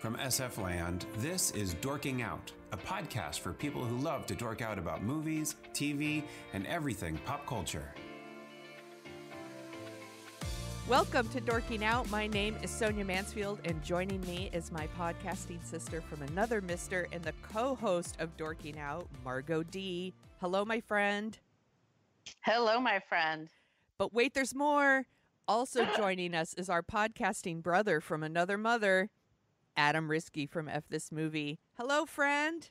From SF Land, this is Dorking Out, a podcast for people who love to dork out about movies, TV, and everything pop culture. Welcome to Dorking Out. My name is Sonia Mansfield, and joining me is my podcasting sister from another mister and the co-host of Dorking Out, Margo D. Hello, my friend. Hello, my friend. But wait, there's more. Also joining us is our podcasting brother from another mother, Adam Riske from F This Movie. Hello, friend.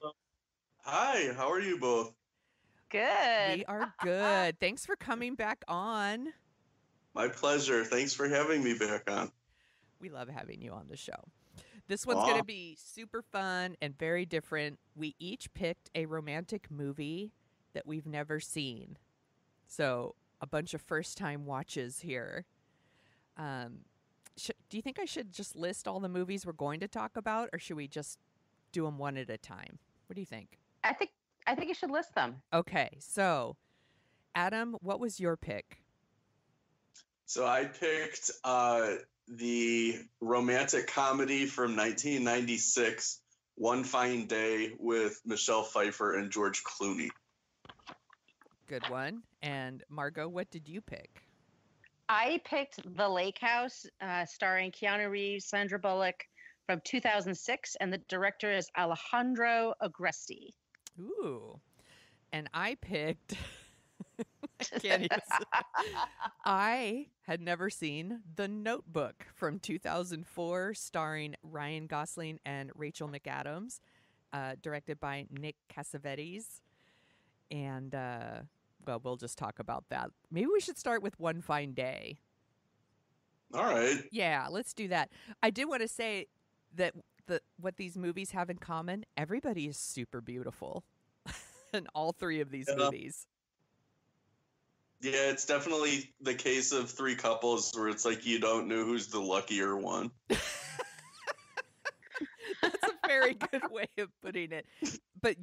Hi, how are you both? Good. We are good. Thanks for coming back on. My pleasure. Thanks for having me back on. We love having you on the show. This one's going to be super fun and very different. We each picked a romantic movie that we've never seen. So a bunch of first-time watches here. Do you think I should just list all the movies we're going to talk about, or should we just do them one at a time? What do you think? I think you should list them. Okay, so Adam, what was your pick? So I picked the romantic comedy from 1996, One Fine Day, with Michelle Pfeiffer and George Clooney. Good one. And Margo, what did you pick? I picked The Lake House, starring Keanu Reeves, Sandra Bullock, from 2006, and the director is Alejandro Agresti. Ooh. And I picked... I can't even I had never seen The Notebook from 2004, starring Ryan Gosling and Rachel McAdams, directed by Nick Cassavetes. And, well, we'll just talk about that. Maybe we should start with One Fine Day. All right. Yeah, let's do that. I did want to say that what these movies have in common, everybody is super beautiful in all three of these movies. Yeah, it's definitely the case of three couples where it's like you don't know who's the luckier one. That's a very good way of putting it. But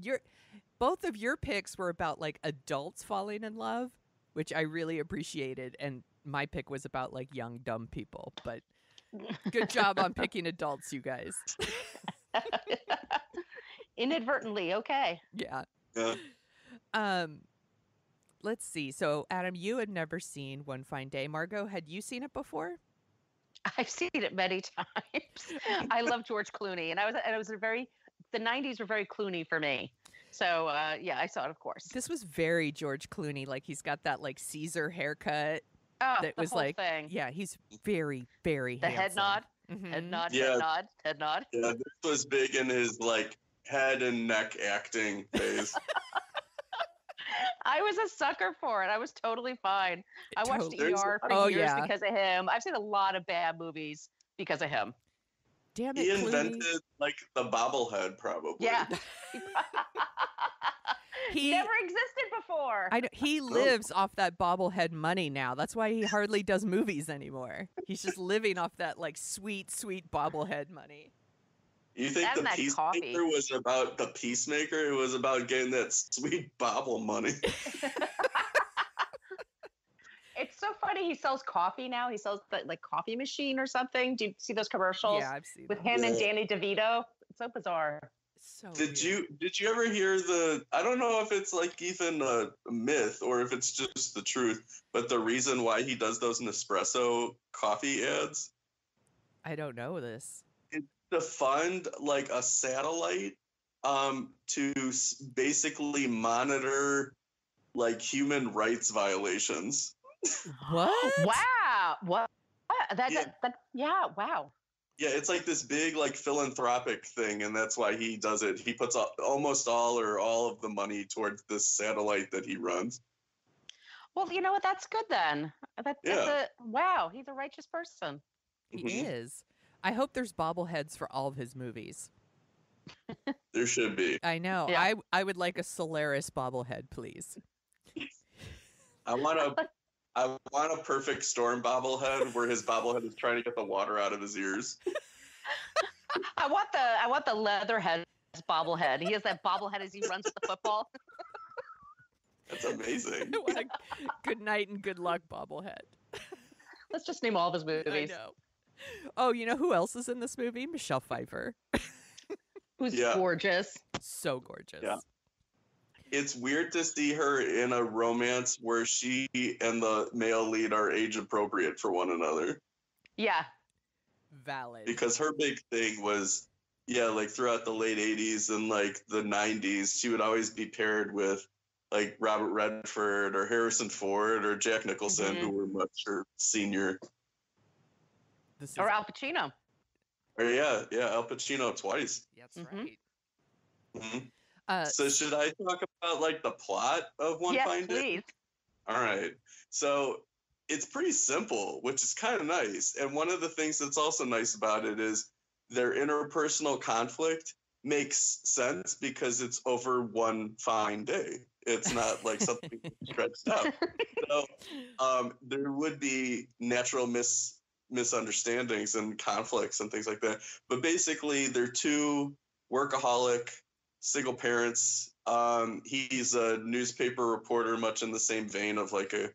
both of your picks were about like adults falling in love, which I really appreciated. And my pick was about like young, dumb people. But good job on picking adults, you guys. Inadvertently, okay. Yeah. Yeah. Let's see. So, Adam, you had never seen One Fine Day. Margo, had you seen it before? I've seen it many times. I love George Clooney, and the 90s were very Clooney for me. So, yeah, I saw it, of course. This was very George Clooney. Like, he's got that, like, Caesar haircut. Oh, that the was whole like, thing. Yeah, he's very, very The handsome. head nod, Mm-hmm. head nod, Yeah. head nod, head nod. Yeah, this was big in his, like, head and neck acting phase. I was a sucker for it. I was totally fine. I watched Totally. ER for years yeah. because of him. I've seen a lot of bad movies because of him. Damn it, He Clooney. invented, like, the bobblehead, probably. Yeah. He never existed before. I know, he lives off that bobblehead money now. That's why he hardly does movies anymore. He's just living off that like sweet, sweet bobblehead money. You think And the that Peacemaker coffee. was about the Peacemaker? It was about getting that sweet bobble money. It's so funny. He sells coffee now. He sells the like coffee machine or something. Do you see those commercials Yeah, I've seen with them. him and Yeah. Danny DeVito? It's so bizarre. So Did weird. you ever hear I don't know if it's like even a myth or if it's just the truth, but the reason why he does those Nespresso coffee ads? I don't know this. To fund like a satellite to basically monitor like human rights violations. What? Wow. What? Yeah. Yeah. Wow. Yeah, it's like this big like philanthropic thing, and that's why he does it. He puts almost all or all of the money towards this satellite that he runs. Well, you know what? That's good then. Yeah. Wow. He's a righteous person. He Mhm. is. I hope there's bobbleheads for all of his movies. There should be. I know. Yeah. I would like a Solaris bobblehead, please. I want a perfect storm bobblehead where his bobblehead is trying to get the water out of his ears. I want the Leatherhead bobblehead. He has that bobblehead as he runs with the football. That's amazing. What a good night and good luck bobblehead. Let's just name all of his I movies. know. Oh, you know who else is in this movie? Michelle Pfeiffer. Who's Yeah. gorgeous. So gorgeous. Yeah. It's weird to see her in a romance where she and the male lead are age appropriate for one another. Yeah. Valid. Because her big thing was, like throughout the late 80s and like the 90s, she would always be paired with like Robert Redford or Harrison Ford or Jack Nicholson, who were much her senior. Or Al Pacino. Or Al Pacino twice. That's right. Mm-hmm. So should I talk about like the plot of One Fine Day? Yes, please. All right. So it's pretty simple, which is kind of nice. And one of the things that's also nice about it is their interpersonal conflict makes sense because it's over one fine day. It's not like something stretched out. So there would be natural misunderstandings and conflicts and things like that. But basically, they're two workaholic single parents. He's a newspaper reporter, much in the same vein of like a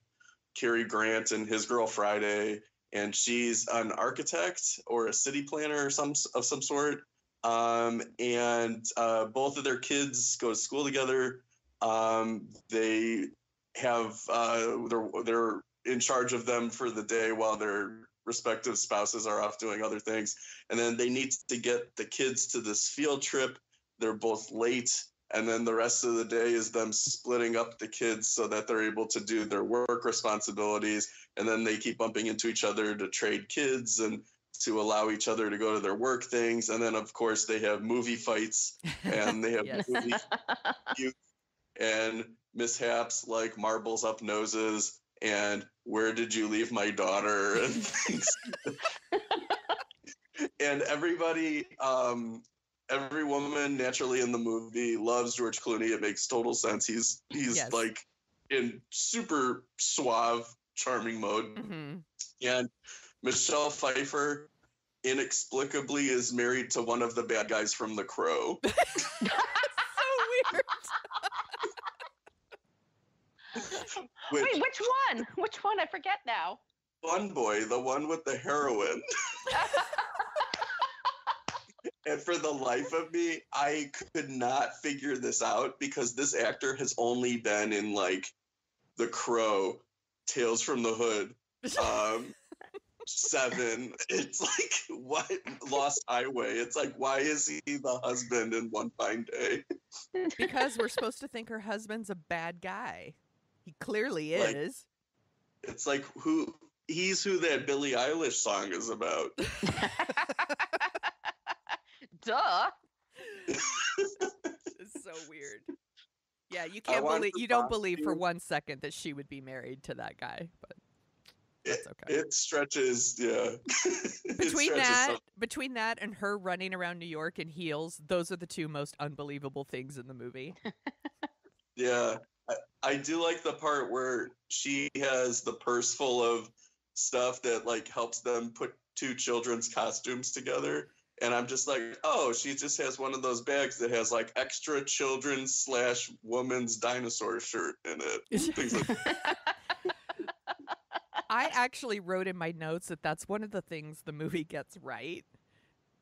Cary Grant and His Girl Friday, and she's an architect or a city planner or some sort. And both of their kids go to school together. They have they're in charge of them for the day while their respective spouses are off doing other things, and then they need to get the kids to this field trip. They're both late, and then the rest of the day is them splitting up the kids so that they're able to do their work responsibilities, and then they keep bumping into each other to trade kids and to allow each other to go to their work things. And then of course they have movie fights and they have movie and mishaps like marbles up noses and where did you leave my daughter and things. And everybody, every woman naturally in the movie loves George Clooney. It makes total sense. He's like in super suave, charming mode. And Michelle Pfeiffer inexplicably is married to one of the bad guys from The Crow. So weird. Wait, which one? Which one? I forget now. Fun Boy, the one with the heroin. And for the life of me, I could not figure this out because this actor has only been in like The Crow, Tales from the Hood, Seven. It's like, what? Lost Highway. It's like, why is he the husband in One Fine Day? Because we're supposed to think her husband's a bad guy. He clearly is. It's like he's who that Billie Eilish song is about. Duh. It's so weird. Yeah, you don't believe for 1 second that she would be married to that guy, but that's okay. It stretches, yeah. Between that and her running around New York in heels, those are the two most unbelievable things in the movie. Yeah. I do like the part where she has the purse full of stuff that like helps them put two children's costumes together. And I'm just like, oh, she just has one of those bags that has like extra children's / woman's dinosaur shirt in it. Things like that. I actually wrote in my notes that that's one of the things the movie gets right.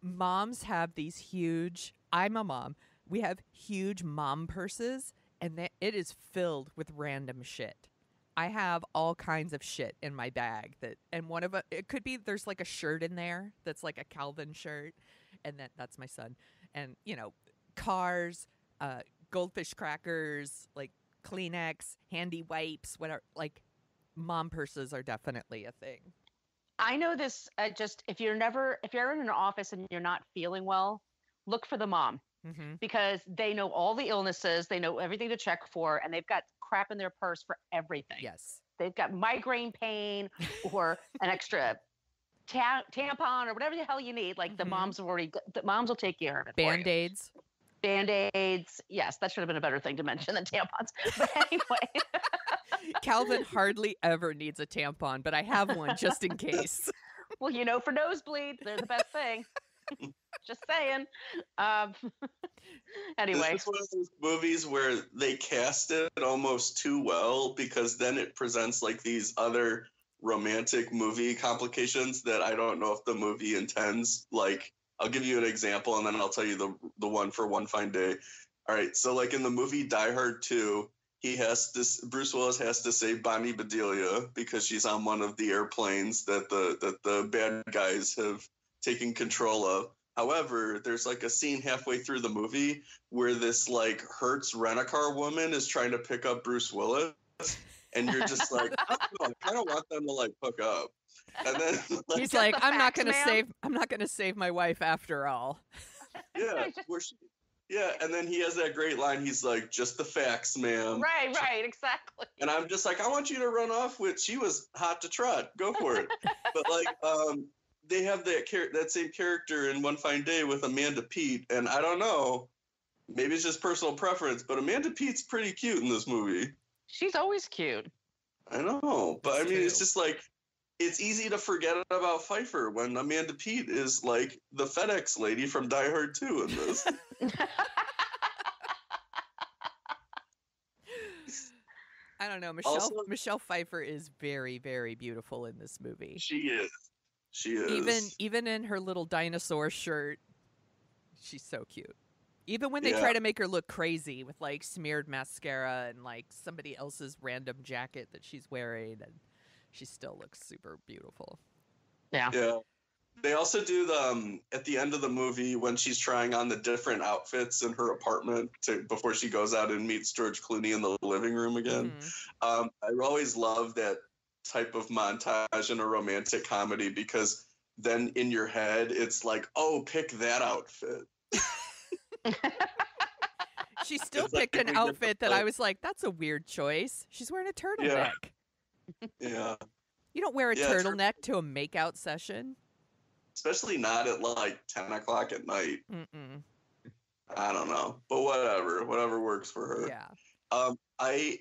Moms have these huge, I'm a mom, we have huge mom purses, and it is filled with random shit. I have all kinds of shit in my bag and one of it could be there's like a shirt in there that's like a Calvin shirt, and that's my son, and cars, goldfish crackers, like Kleenex, handy wipes, whatever. Like mom purses are definitely a thing. I know this. Just if you're in an office and you're not feeling well, look for the mom. Because they know all the illnesses, they know everything to check for, and they've got crap in their purse for everything. Yes. They've got migraine pain or an extra tampon or whatever the hell you need. Like the moms will take care of it. Band-Aids. Band-Aids. Yes, that should have been a better thing to mention than tampons. But anyway. Calvin hardly ever needs a tampon, but I have one just in case. Well, for nosebleeds, they're the best thing. Just saying. Anyway. This is one of those movies where they cast it almost too well because then it presents like these other romantic movie complications that I don't know if the movie intends. Like, I'll give you an example, and then I'll tell you the one for One Fine Day. All right, so like in the movie Die Hard 2, Bruce Willis has to save Bonnie Bedelia because she's on one of the airplanes that the bad guys have taken control of. However, there's like a scene halfway through the movie where this like Hertz rent-a-car woman is trying to pick up Bruce Willis, and you're just like, I don't know, I kind of want them to like hook up. And then like, he's like, I'm not gonna ma'am. save my wife after all. yeah, yeah, and then he has that great line. He's like, just the facts, ma'am. Right, exactly. And I'm just like, I want you to run off with, she was hot to trot. Go for it. But like, they have that same character in One Fine Day with Amanda Peet, and I don't know, maybe it's just personal preference, but Amanda Peet's pretty cute in this movie. She's always cute. I know, but That's I mean, true. it's just like, it's easy to forget about Pfeiffer when Amanda Peet is like the FedEx lady from Die Hard 2 in this. I don't know. Michelle Pfeiffer is very, very beautiful in this movie. She is. Even in her little dinosaur shirt, she's so cute. Even when they try to make her look crazy with like smeared mascara and like somebody else's random jacket that she's wearing, and she still looks super beautiful. Yeah. Yeah. They also do the at the end of the movie when she's trying on the different outfits in her apartment before she goes out and meets George Clooney in the living room again. Mm-hmm. I always love that type of montage in a romantic comedy because then in your head it's like, oh, pick that outfit. She still It's like picked an every outfit that different- I was like, that's a weird choice. She's wearing a turtleneck. Yeah. You don't wear a Yeah, turtleneck to a makeout session. Especially not at like 10 o'clock at night. Mm-mm. I don't know, but whatever works for her. Yeah. I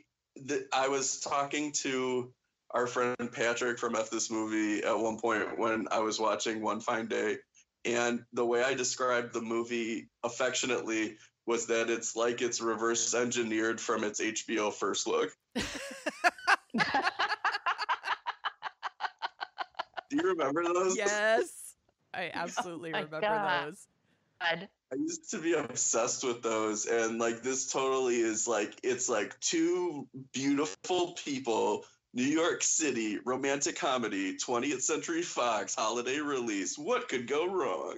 was talking to our friend Patrick from F This Movie at one point when I was watching One Fine Day, and the way I described the movie affectionately was that it's like it's reverse engineered from its HBO First Look. Do you remember those? Yes. I absolutely my remember God. those. God. I used to be obsessed with those, and like this totally is like, it's like two beautiful people, New York City, romantic comedy, 20th Century Fox, holiday release. What could go wrong?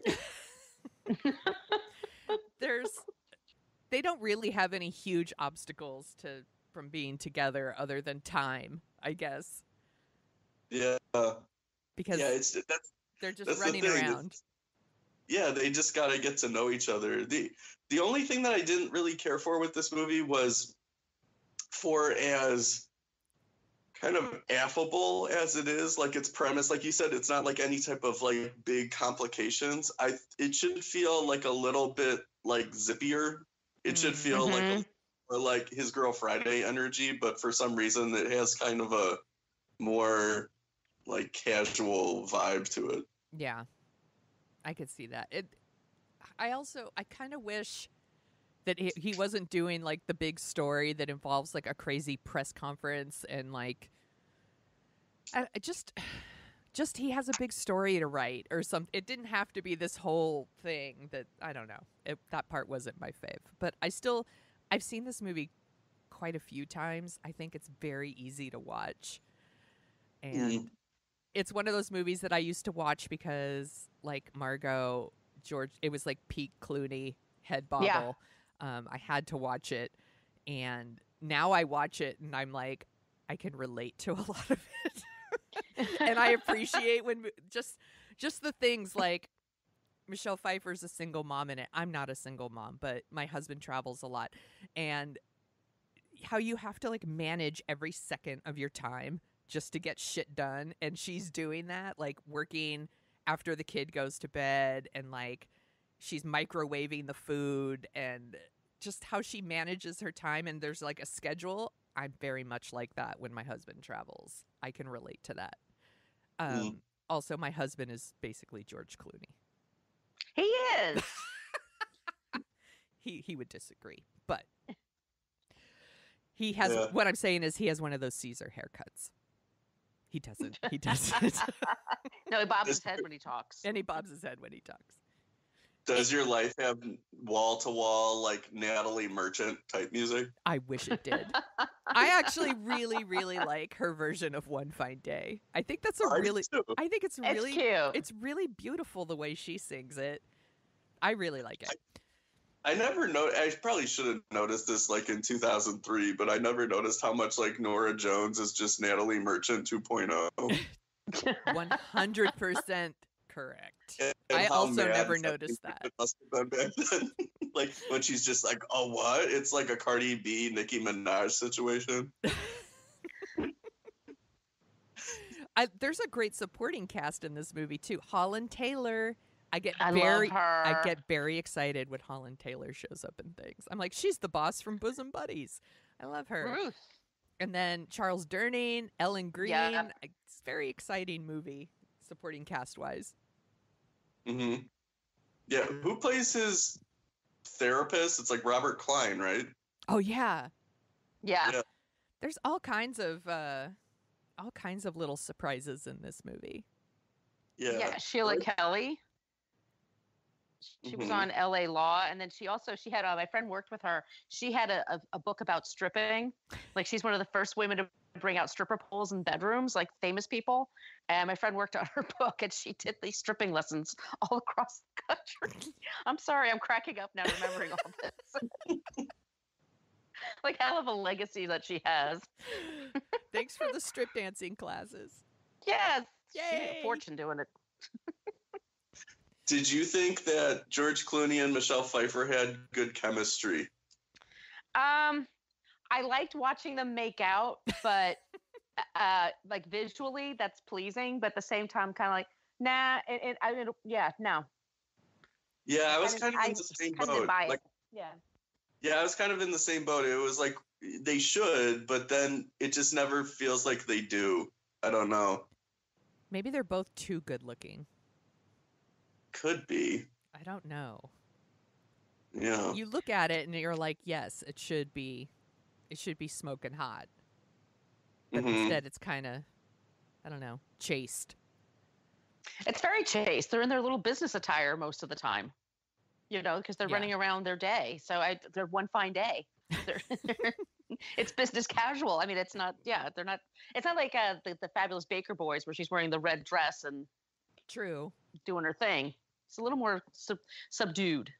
They don't really have any huge obstacles from being together other than time, I guess. Yeah, Because yeah, they're just that's the running thing. around. Yeah, they just got to get to know each other. The only thing that I didn't really care for with this movie was, for as kind of affable as it is, like its premise, like you said, it's not like any type of like big complications. It should feel like a little bit like zippier. It should feel like His Girl Friday energy, but for some reason it has kind of a more like casual vibe to it. Yeah. I could see that. I kind of wish that he wasn't doing like the big story that involves like a crazy press conference and like just he has a big story to write or something. It didn't have to be this whole thing that, I don't know. That part wasn't my fave. But I've seen this movie quite a few times. I think it's very easy to watch. And it's one of those movies that I used to watch because, like Margo, George, it was like peak Clooney head bobble. Yeah. I had to watch it, and now I watch it, and I'm like, I can relate to a lot of it, and I appreciate when just the things like Michelle Pfeiffer's a single mom in it. I'm not a single mom, but my husband travels a lot, and how you have to like manage every second of your time just to get shit done. And she's doing that, like working after the kid goes to bed, and like she's microwaving the food, and just how she manages her time. And there's like a schedule. I'm very much like that when my husband travels. I can relate to that. Also, my husband is basically George Clooney. He is. He would disagree, but he has. What I'm saying is he has one of those Caesar haircuts. He doesn't. He doesn't. No, he bobs his head when he talks. And he bobs his head when he talks. Does your life have wall-to-wall, like, Natalie Merchant type music? I wish it did. I actually really, really like her version of One Fine Day. I think that's I think it's really cute. It's really beautiful the way she sings it. I really like it. I never know. I probably should have noticed this like in 2003, but I never noticed how much like Nora Jones is just Natalie Merchant 2.0. 100% correct. And I how also mad never fucking noticed that. it must have been back then. Like when she's just like, "Oh, what?" It's like a Cardi B, Nicki Minaj situation. There's a great supporting cast in this movie too. Holland Taylor. I love her. I get very excited when Holland Taylor shows up in things. I'm like, she's the boss from Bosom Buddies. I love her. Ruth. And then Charles Durning, Ellen Green. Yeah. It's a very exciting movie, supporting cast wise. Mm-hmm. Yeah, who plays his therapist? It's like Robert Klein, right? Oh yeah. Yeah. There's all kinds of little surprises in this movie. Yeah. Sheila Kelly. She was on LA Law, and then she had my friend worked with her. She had a book about stripping. Like she's one of the first women to bring out stripper poles in bedrooms, like famous people. And my friend worked on her book, and she did these stripping lessons all across the country. I'm sorry, I'm cracking up now remembering all this. Like hell of a legacy that she has. Thanks for the strip dancing classes. Yes. Yay. She made a fortune doing it. Did you think that George Clooney and Michelle Pfeiffer had good chemistry? I liked watching them make out, but like visually, that's pleasing. But at the same time, kind of like, nah. No. Yeah, I was kind of in the same boat. Like, yeah, I was kind of in the same boat. It was like they should, but then it just never feels like they do. I don't know. Maybe they're both too good looking. Could be. I don't know. Yeah. You look at it and you're like, yes, it should be smoking hot. But instead it's kind of, I don't know, chaste. It's very chaste. They're in their little business attire most of the time, because they're running around their day. So they're one fine day. It's business casual. I mean, it's not, they're not, it's not like the Fabulous Baker Boys where she's wearing the red dress and true doing her thing. It's a little more subdued.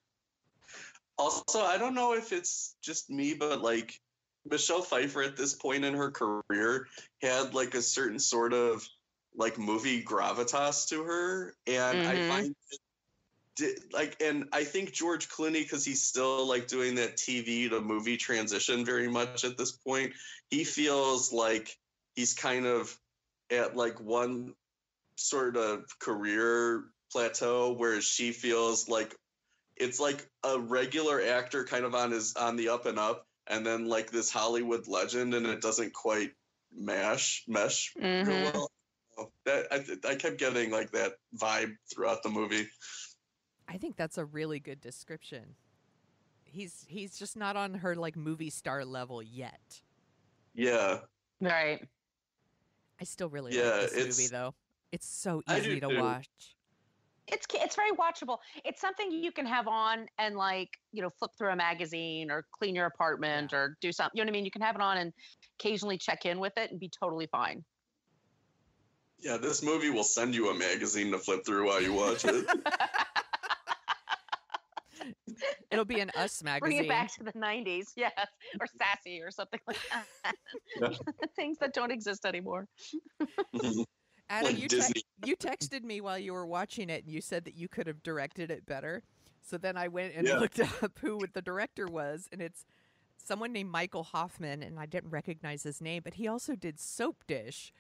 Also, I don't know if it's just me, but like Michelle Pfeiffer at this point in her career had like a certain sort of like movie gravitas to her. And I find and I think George Clooney, because he's still like doing that TV to movie transition very much at this point, he feels like he's kind of at like one sort of career plateau, whereas she feels like it's like a regular actor kind of on the up and up, and then like this Hollywood legend, and it doesn't quite mesh real well. I kept getting like that vibe throughout the movie. I think that's a really good description. He's just not on her like movie star level yet. Yeah. Right. I still really like this movie though. It's so easy to watch. It's very watchable. It's something you can have on and like, flip through a magazine or clean your apartment or do something. You know what I mean? You can have it on and occasionally check in with it and be totally fine. Yeah, this movie will send you a magazine to flip through while you watch it. It'll be an Us magazine. Bring it back to the 90s, yes, or Sassy or something like that. Things that don't exist anymore. Adam, Like you texted me while you were watching it, and you said that you could have directed it better. So then I went and looked up who the director was, and it's someone named Michael Hoffman, and I didn't recognize his name, but he also did Soap Dish,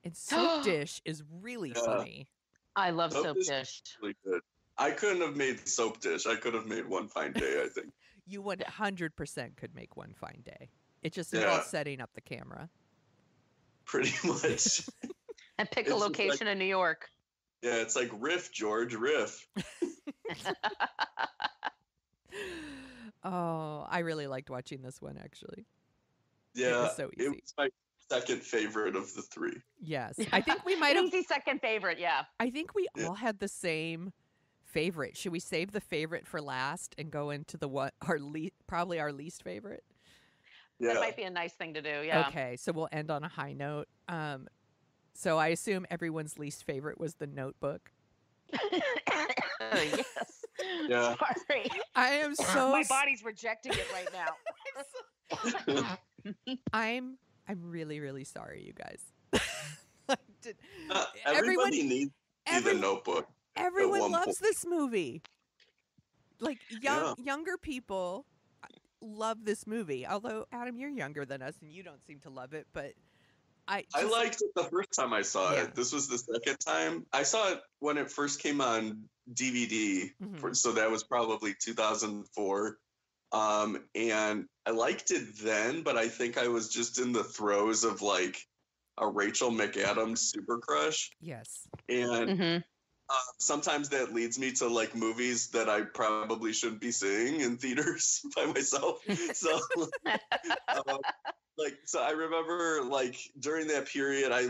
and Soap Dish is really funny. I love Soap Dish. Really good. I couldn't have made Soap Dish. I could have made One Fine Day, I think. You 100% could make One Fine Day. It just involves setting up the camera. Pretty much. And pick a location in New York. Yeah, it's like riff, George, riff. Oh, I really liked watching this one, actually. Yeah, it was so easy. It was my second favorite of the three. Yes. I think we might have. Easy second favorite, yeah. I think we all had the same favorite. Should we save the favorite for last and go into the probably our least favorite? Yeah. That might be a nice thing to do, yeah. Okay, so we'll end on a high note. So I assume everyone's least favorite was The Notebook. Yes. Yeah. Sorry. I am so My body's rejecting it right now. I'm really, really sorry, you guys. Everybody needs to see The Notebook. Everyone loves this movie. Like younger people love this movie. Although Adam, you're younger than us and you don't seem to love it, but I liked it the first time I saw it. This was the second time. I saw it when it first came on DVD, so that was probably 2004. And I liked it then, but I think I was just in the throes of like a Rachel McAdams super crush. Yes. And sometimes that leads me to like movies that I probably shouldn't be seeing in theaters by myself. So so I remember like during that period, I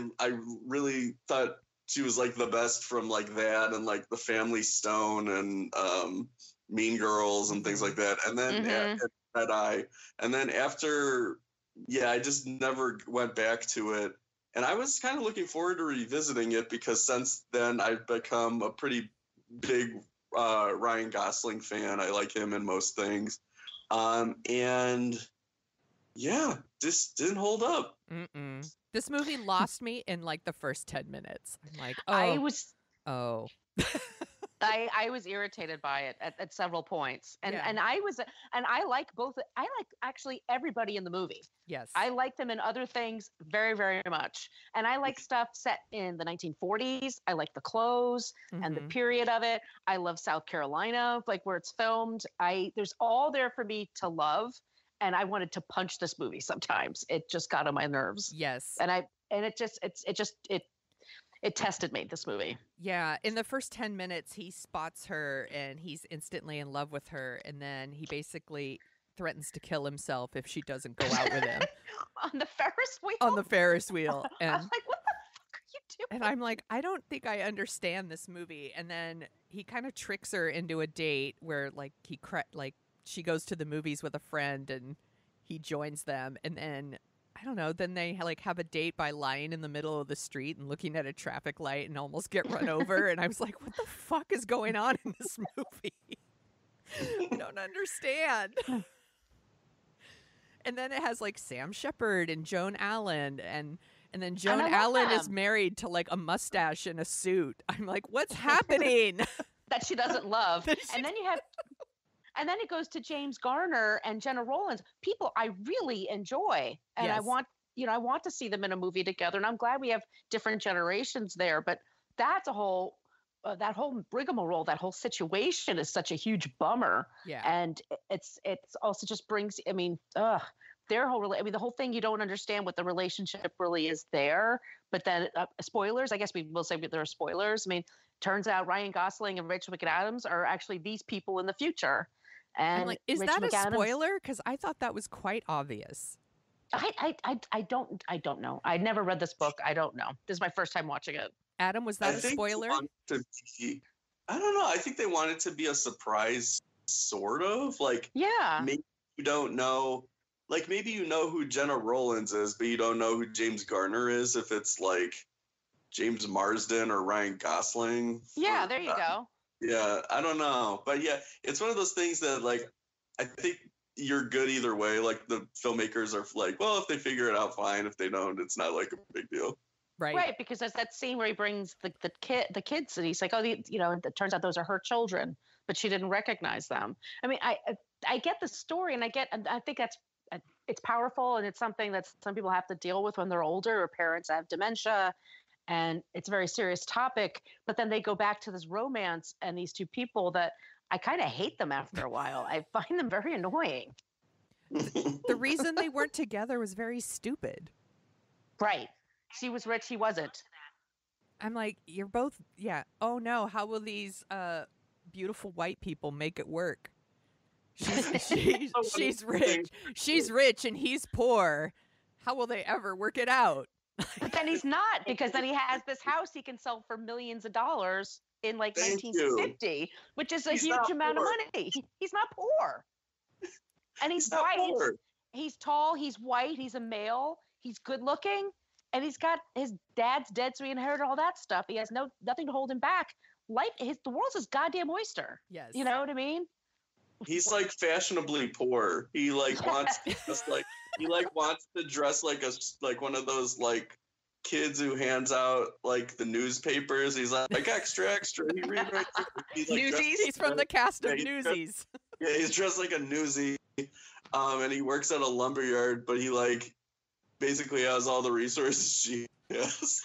really thought she was like the best from like that and like The Family Stone and Mean Girls and things like that. And then Red Eye. And then after, I just never went back to it. And I was kind of looking forward to revisiting it because since then I've become a pretty big Ryan Gosling fan. I like him in most things. And just didn't hold up. This movie lost me in like the first 10 minutes. I'm like, I was irritated by it at several points. And I like actually everybody in the movie. Yes. I like them in other things very, very much. And I like stuff set in the 1940s. I like the clothes and the period of it. I love South Carolina, like where it's filmed. There's all there for me to love. And I wanted to punch this movie sometimes. It just got on my nerves. Yes. And it tested me, this movie. Yeah. In the first 10 minutes, he spots her and he's instantly in love with her. And then he basically threatens to kill himself if she doesn't go out with him. On the Ferris wheel? On the Ferris wheel. And I was like, what the fuck are you doing? And I'm like, I don't think I understand this movie. And then he kind of tricks her into a date where like she goes to the movies with a friend and he joins them. And then I don't know, then they like have a date by lying in the middle of the street and looking at a traffic light and almost get run over. And I was like, what the fuck is going on in this movie? I don't understand. And then it has like Sam Shepard and Joan Allen and then Joan Allen is married to like a mustache and a suit. I'm like, what's happening? That she doesn't love. And then it goes to James Garner and Jenna Rollins, people I really enjoy. And I want to see them in a movie together. And I'm glad we have different generations there. But that's that whole rigmarole, that whole situation is such a huge bummer. Yeah. And it's also just brings, their the whole thing, you don't understand what the relationship really is there. But then spoilers, I guess we will say there are spoilers. I mean, turns out Ryan Gosling and Rachel McAdams are actually these people in the future. And I'm like, is Rachel that McAdams, a spoiler? Because I thought that was quite obvious. I don't know. I never read this book. I don't know. This is my first time watching it. Adam, was that a spoiler? I don't know. I think they wanted to be a surprise, sort of. Like, maybe you don't know. Like, maybe you know who Jenna Rollins is, but you don't know who James Garner is. If it's like James Marsden or Ryan Gosling. Yeah, there you go. Yeah, I don't know. But yeah, it's one of those things that, like, I think you're good either way. Like, the filmmakers are like, well, if they figure it out, fine. If they don't, it's not like a big deal. Right, because there's that scene where he brings the kids, and he's like, it turns out those are her children, but she didn't recognize them. I mean, I get the story, and I think it's powerful, and it's something that some people have to deal with when they're older, or parents have dementia. And it's a very serious topic, but then they go back to this romance and these two people that I kind of hate them after a while. I find them very annoying. The reason they weren't together was very stupid. Right. She was rich. He wasn't. I'm like, you're both. Yeah. Oh no. How will these beautiful white people make it work? She's rich. She's rich and he's poor. how will they ever work it out? But then he's not, because then he has this house he can sell for millions of dollars in like Thank 1950, you. which is a He's huge not amount poor. of money. He's not poor. And he's not white. poor. He's tall. He's white. He's a male. He's good looking. And he's got his dad's dead, so he inherited all that stuff. He has nothing to hold him back. The world's his goddamn oyster. Yes. You know what I mean? He's like fashionably poor. He like wants to wants to dress like one of those like kids who hands out like the newspapers. He's like extra. He rewrites it. He's like, Newsies? He's from the cast of Yeah, Newsies. Yeah, he's dressed like a newsie, and he works at a lumberyard, but he like basically has all the resources she has.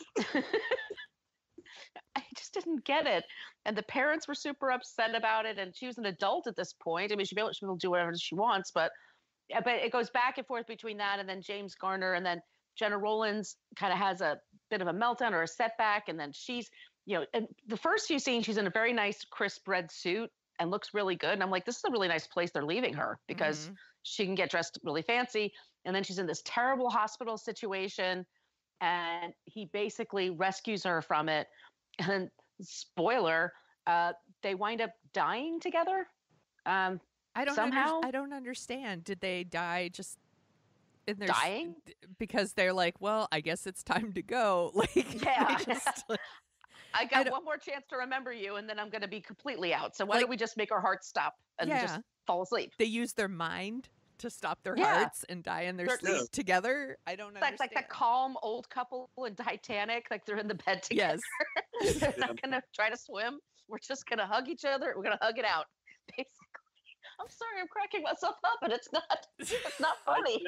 I just didn't get it. And the parents were super upset about it. And she was an adult at this point. I mean, she'll be able to do whatever she wants, but it goes back and forth between that and then James Garner, and then Jenna Rollins kind of has a bit of a meltdown or a setback. And then she's, in the first few scenes, she's in a very nice crisp red suit and looks really good. And I'm like, this is a really nice place they're leaving her, because she can get dressed really fancy. And then she's in this terrible hospital situation, and he basically rescues her from it. And then, spoiler, they wind up dying together. I don't somehow. I don't understand. Did they die just in their Dying? Because they're like, well, I guess it's time to go. Like, Yeah. they just, like, I got one more chance to remember you, and then I'm going to be completely out. So why don't we just make our hearts stop and just fall asleep? they use their mind to stop their Yeah. hearts and die in their sleep together. I don't understand. Like that calm old couple in Titanic, like they're in the bed together. Yes. They're not going to try to swim. We're just going to hug each other. We're going to hug it out, basically. I'm sorry, I'm cracking myself up, and it's not funny.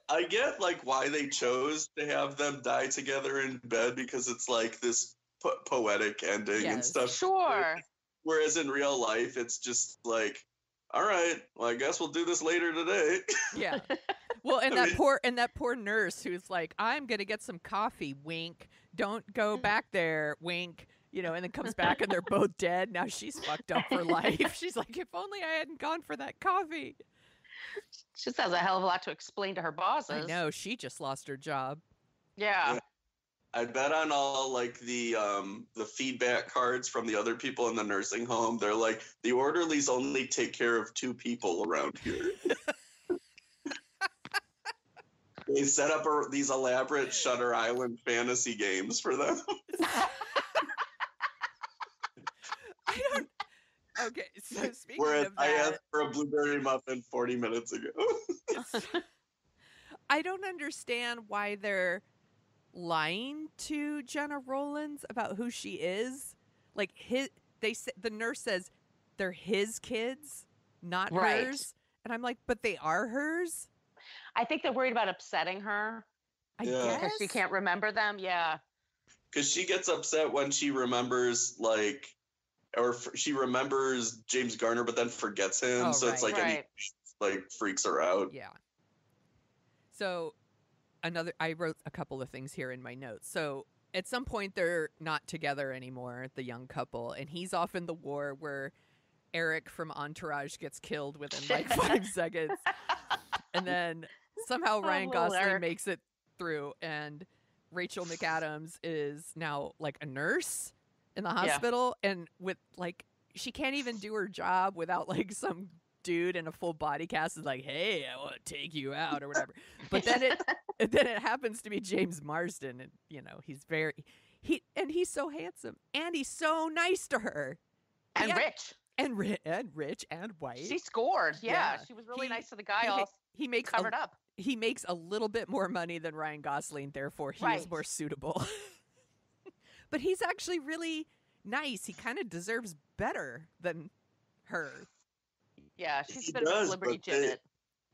I get like why they chose to have them die together in bed, because it's like this poetic ending and stuff. Sure. Whereas in real life, it's just like, all right, well, I guess we'll do this later today. Yeah. Well, and that poor nurse who's like, I'm gonna get some coffee, wink. Don't go back there, wink. And then comes back and they're both dead. Now she's fucked up for life. She's like, if only I hadn't gone for that coffee. She just has a hell of a lot to explain to her bosses. I know, she just lost her job. Yeah. I bet on all like the feedback cards from the other people in the nursing home, they're like, the orderlies only take care of 2 people around here. They set up these elaborate Shutter Island fantasy games for them. Okay, so speaking Whereas of that, I asked for a blueberry muffin 40 minutes ago. I don't understand why they're lying to Jenna Rollins about who she is. Like the nurse says they're his kids, not hers. And I'm like, but they are hers? I think they're worried about upsetting her. I guess. Because she can't remember them. Yeah. Because she gets upset when she remembers she remembers James Garner, but then forgets him. Oh, so it's like, freaks her out. Yeah. So I wrote a couple of things here in my notes. So at some point they're not together anymore, the young couple, and he's off in the war where Eric from Entourage gets killed within like 5 seconds. And then somehow Ryan Gosling makes it through, and Rachel McAdams is now like a nurse in the hospital, and with like she can't even do her job without like some dude in a full body cast is like, hey, I want to take you out or whatever. But then it happens to be James Marsden, and he's he's so handsome, and he's so nice to her, and rich. And rich and white. She scored. Yeah. She was really nice to the guy. He makes covered up. He makes a little bit more money than Ryan Gosling, therefore he is more suitable. But he's actually really nice. He kind of deserves better than her. Yeah, she's a bit of a Liberty Janet.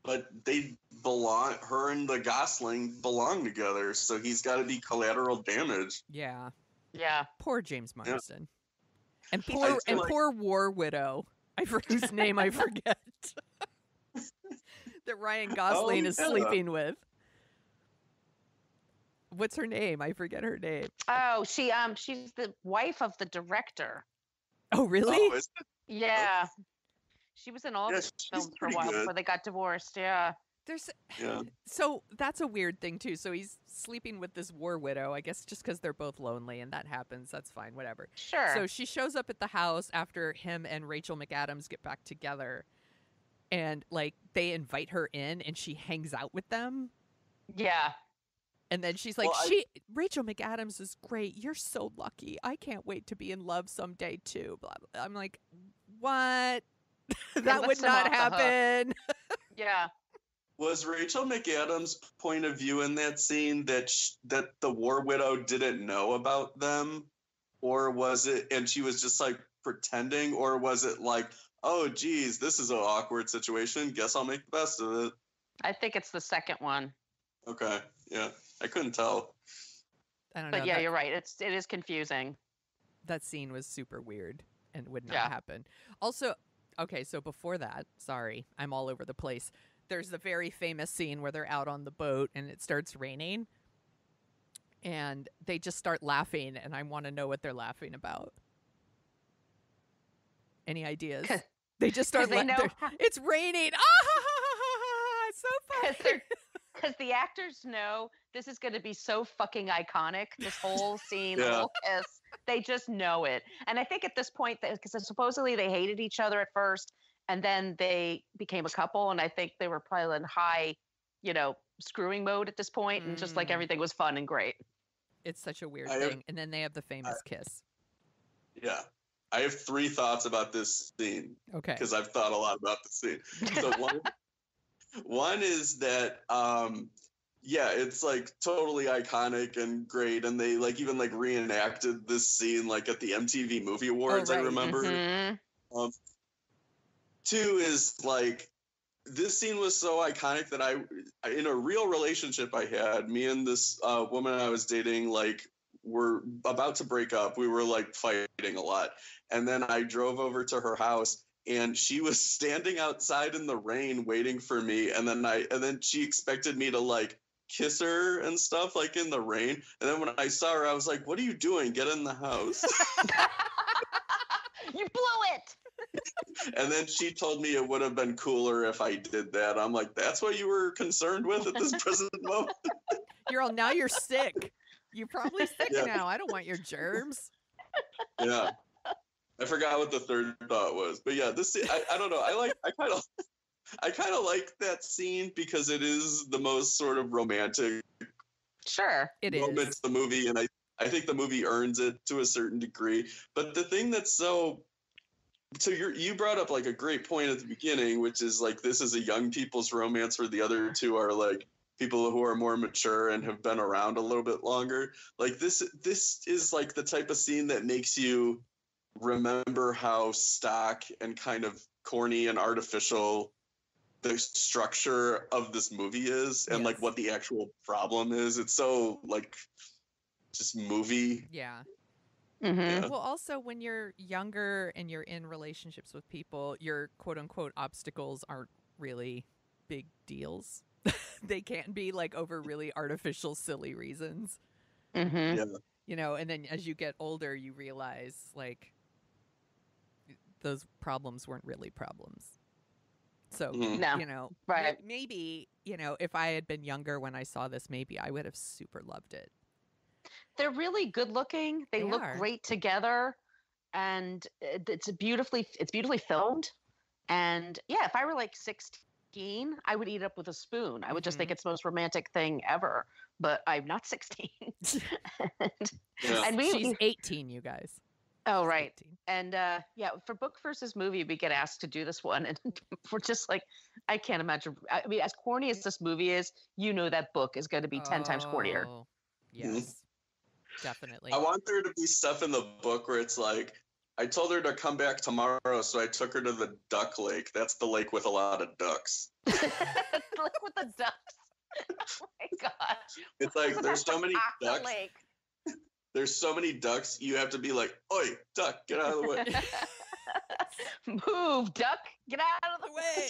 But they belong. Her and the Gosling belong together, so he's got to be collateral damage. Yeah. Yeah. Poor James Marsden. And poor poor war widow, whose name I forget, that Ryan Gosling is sleeping with. What's her name? I forget her name. Oh, she's the wife of the director. Oh, really? Oh, is it? Yeah. She was in all the films for a while before they got divorced. Yeah. Yeah. So that's a weird thing too. So he's sleeping with this war widow, I guess just because they're both lonely, and that happens. That's fine, whatever. Sure. So she shows up at the house after him and Rachel McAdams get back together, and like they invite her in, and she hangs out with them. Yeah. And then she's like, Well, Rachel McAdams is great. You're so lucky. I can't wait to be in love someday too. Blah, blah. I'm like, what? That would lets him off not the hook. happen. Yeah. Was Rachel McAdams' point of view in that scene that that the war widow didn't know about them, or was it, and she was just like pretending, or was it like, oh geez, this is an awkward situation, guess I'll make the best of it? I think it's the second one. Okay, yeah, I couldn't tell. I don't know. But yeah, you're right. It is confusing. That scene was super weird and would not Yeah. happen. Also, okay, so before that, sorry, I'm all over the place. There's the very famous scene where they're out on the boat and it starts raining and they just start laughing, and I want to know what they're laughing about. Any ideas? They just start 'Cause they know it's raining. Ah, it's so funny. Because the actors know this is going to be so fucking iconic. This whole scene, the Yeah. whole kiss, they just know it. And I think at this point, because supposedly they hated each other at first, and then they became a couple, and I think they were probably in high, screwing mode at this point, and just like Mm. everything was fun and great. It's such a weird I have- thing. And then they have the famous kiss. Yeah, I have 3 thoughts about this scene Okay. because I've thought a lot about the scene. So one is that yeah, it's like totally iconic and great, and they like even like reenacted this scene like at the MTV Movie Awards. right. I remember. Mhm. 2 is like, this scene was so iconic that I in a real relationship I had, me and this woman I was dating, like, were about to break up. We were like fighting a lot, and then I drove over to her house, and she was standing outside in the rain waiting for me, and then she expected me to like kiss her and stuff like in the rain, and then when I saw her I was like, what are you doing, get in the house. You blew it. And then she told me it would have been cooler if I did that. I'm like, that's what you were concerned with at this present moment? Now you're sick. You're probably sick Yeah. now. I don't want your germs. Yeah. I forgot what the third thought was. But yeah, this I don't know. I kind of like that scene because it is the most sort of romantic Sure. It moment is. to the movie, and I think the movie earns it to a certain degree. But the thing that's so you brought up like a great point at the beginning, which is like, this is a young people's romance where the other two are like people who are more mature and have been around a little bit longer. Like this is like the type of scene that makes you remember how stock and kind of corny and artificial the structure of this movie is, and like Yes. what the actual problem is. It's so like just movie. Yeah. Mhm. Yeah. Well, also when you're younger and you're in relationships with people, your quote unquote obstacles aren't really big deals. They can be like over really artificial, silly reasons. Mhm. Yeah. And then as you get older, you realize like those problems weren't really problems. So, Mhm. No. Right. maybe, if I had been younger when I saw this, maybe I would have super loved it. They're really good looking. They look are. great together, and it's beautifully filmed. And yeah, if I were like 16, I would eat it up with a spoon. I would just think it's the most romantic thing ever. But I'm not 16. Yeah. And She's 18, you guys. oh She's right. 18. And yeah, for book versus movie, we get asked to do this one, and we're just like, I can't imagine. I mean, as corny as this movie is, that book is going to be 10 times cornier. Oh, yes, definitely. I want there to be stuff in the book where it's like, I told her to come back tomorrow, so I took her to the duck lake. That's the lake with a lot of ducks. Like with the ducks. Oh my gosh. It's like, there's so many Aqua ducks. Lake. There's so many ducks, you have to be like, oi, duck, get out of the way. Move, duck. Get out of the way.